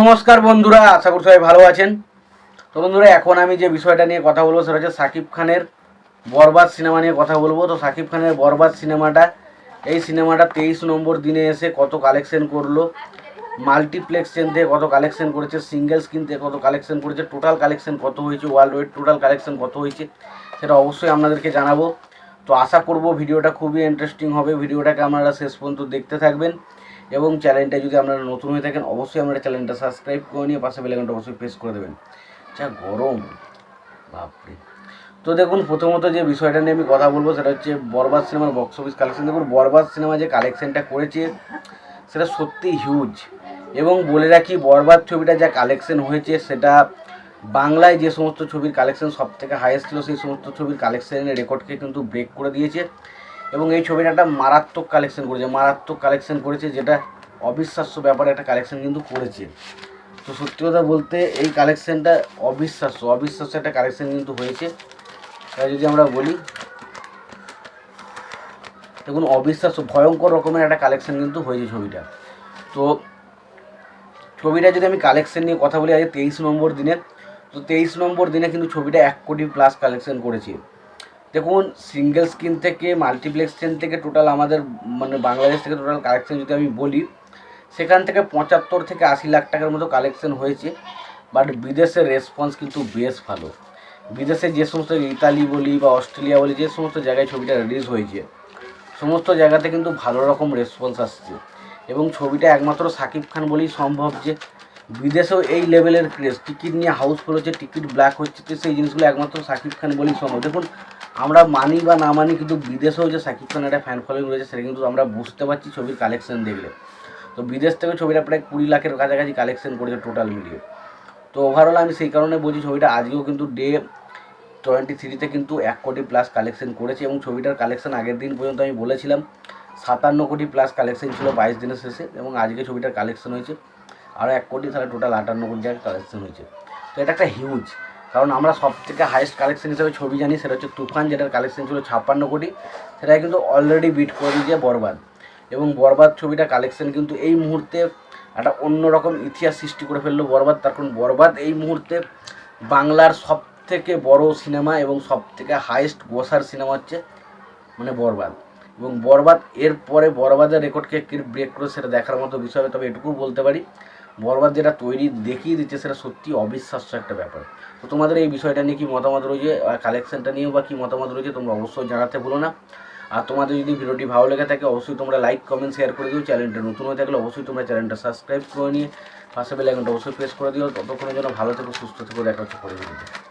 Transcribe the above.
নমস্কার বন্ধুরা, আশা করি সবাই ভালো আছেন। তো বন্ধুরা, এখন আমি যে বিষয়টা নিয়ে কথা বলবো সেটা হচ্ছে সাকিব খানের বরবাদ সিনেমা নিয়ে কথা বলবো। তো সাকিব খানের বরবাদ সিনেমাটা, এই সিনেমাটা 23 নম্বর দিনে এসে কত কালেকশন করলো, মাল্টিপ্লেক্স চেন থেকে কত কালেকশন করেছে, সিঙ্গেল স্ক্রিন থেকে কত কালেকশন করেছে, টোটাল কালেকশন কত হয়েছে, ওয়ার্ল্ড ওয়াইড টোটাল কালেকশন কত হয়েছে, সেটা অবশ্যই আপনাদেরকে জানাবো। তো আশা করব ভিডিওটা খুবই ইন্টারেস্টিং হবে। ভিডিওটাকে আপনারা শেষ পর্যন্ত দেখতে থাকবেন এবং চ্যানেলটা যদি আপনারা নতুন হয়ে থাকেন অবশ্যই আপনারা চ্যানেলটা সাবস্ক্রাইব করে নিয়ে পাশে বেল আইকনটা অবশ্যই প্রেস করে দেবেন। যা গরম, বাপরে। তো দেখুন, প্রথমত যে বিষয়টা নিয়ে আমি কথা বলবো সেটা হচ্ছে বরবাদ সিনেমার বক্স অফিস কালেকশন। দেখুন, বরবাদ সিনেমা যে কালেকশনটা করেছে সেটা সত্যি হিউজ। এবং বলে রাখি, বরবাদ ছবিটা যা কালেকশন হয়েছে সেটা বাংলায় যে সমস্ত ছবির কালেকশন সব থেকে হাইয়েস্ট ছিল সেই সমস্ত ছবির কালেকশনের রেকর্ডকে কিন্তু ব্রেক করে দিয়েছে। এবং এই ছবিটা একটা মারাত্মক কালেকশন করেছে, যেটা অবিশ্বাস্য ব্যাপারে একটা কালেকশন কিন্তু করেছে। তো সত্যি কথা বলতে এই কালেকশনটা অবিশ্বাস্য একটা কালেকশন কিন্তু হয়েছে। তাই যদি আমরা বলি, দেখুন, অবিশ্বাস্য ভয়ঙ্কর রকমের একটা কালেকশন কিন্তু হয়েছে ছবিটা। তো ছবিটা যদি আমি কালেকশন নিয়ে কথা বলি, আজ 23 নম্বর দিনে, তো 23 নম্বর দিনে কিন্তু ছবিটা 1 কোটি প্লাস কালেকশন করেছে। দেখুন, সিঙ্গেল স্ক্রিন থেকে মাল্টিপ্লেক্স চেন থেকে টোটাল আমাদের বাংলাদেশ থেকে টোটাল কালেকশন যদি আমি বলি, সেখান থেকে 75 থেকে 80 লাখ টাকার মতো কালেকশন হয়েছে। বাট বিদেশের রেসপন্স কিন্তু বেশ ভালো। বিদেশে যে সমস্ত ইতালি বলি বা অস্ট্রেলিয়া বলি, যে সমস্ত জায়গায় ছবিটা রিলিজ হয়েছে সমস্ত জায়গাতে কিন্তু ভালো রকম রেসপন্স আসছে। এবং ছবিটা একমাত্র সাকিব খান বলেই সম্ভব যে বিদেশেও এই লেভেলের ক্রেজ, টিকিট নিয়ে হাউসফুল হচ্ছে, টিকিট ব্ল্যাক হচ্ছে, তো সেই জিনিসগুলো একমাত্র সাকিব খান বলেই সম্ভব। দেখুন, আমরা মানি বা না মানি, কিন্তু বিদেশেও যে সাকিব খান একটা ফ্যান ফলোয়িং রয়েছে সেটা কিন্তু আমরা বুঝতে পারছি ছবির কালেকশন দেখলে। তো বিদেশ থেকে ছবিটা প্রায় 20 লাখের কাছাকাছি কালেকশন করেছে টোটাল মিলিয়ে। তো ওভারঅল আমি সেই কারণে বলছি ছবিটা আজকেও কিন্তু ডে 23তে কিন্তু 1 কোটি প্লাস কালেকশন করেছে। এবং ছবিটার কালেকশন আগের দিন পর্যন্ত আমি বলেছিলাম 57 কোটি প্লাস কালেকশন ছিল 22 দিনের শেষে, এবং আজকে ছবিটার কালেকশন হয়েছে আরও 1 কোটি, তাহলে টোটাল 58 কোটি টাকা কালেকশন হয়েছে। তো এটা একটা হিউজ, কারণ আমরা সব থেকে হাইয়েস্ট কালেকশন হিসেবে ছবি জানি সেটা হচ্ছে তুফান, যেটার কালেকশন ছিল 56 কোটি, সেটা কিন্তু অলরেডি বিট করে দিয়েছে বরবাদ। এবং বরবাদ ছবিটা কালেকশন কিন্তু এই মুহূর্তে একটা অন্যরকম ইতিহাস সৃষ্টি করে ফেললো বরবাদ। তার কারণ বরবাদ এই মুহূর্তে বাংলার সব থেকে বড় সিনেমা এবং সব থেকে হাইয়েস্ট গ্রসার সিনেমা হচ্ছে বরবাদ। এবং বরবাদ এর পরে বরবাদের রেকর্ডকে ব্রেক করে সেটা দেখার মতো বিষয় হবে। তবে এটুকু বলতে পারি, বরবাদ যেটা তৈরি দেখিয়ে দিচ্ছে সেটা সত্যি অবিশ্বাস্য একটা ব্যাপার। তো তোমাদের এই বিষয়টা নিয়ে কী মতামত রয়েছে, কালেকশনটা নিয়েও বা কী মতামত রয়েছে তোমরা অবশ্যই জানাতে ভুলো না। আর তোমাদের যদি ভিডিওটি ভালো লেগে থাকে অবশ্যই তোমরা লাইক কমেন্ট শেয়ার করে দিও। চ্যানেলটা নতুন হয়ে থাকলে অবশ্যই তোমরা চ্যানেলটা সাবস্ক্রাইব করে নিয়ে পাশে বেল আইকনটা অবশ্যই প্রেস করে দিও। ততক্ষণের জন্য ভালো থেকো, সুস্থ থেকো, দেখা হচ্ছে পরে ভিডিওতে।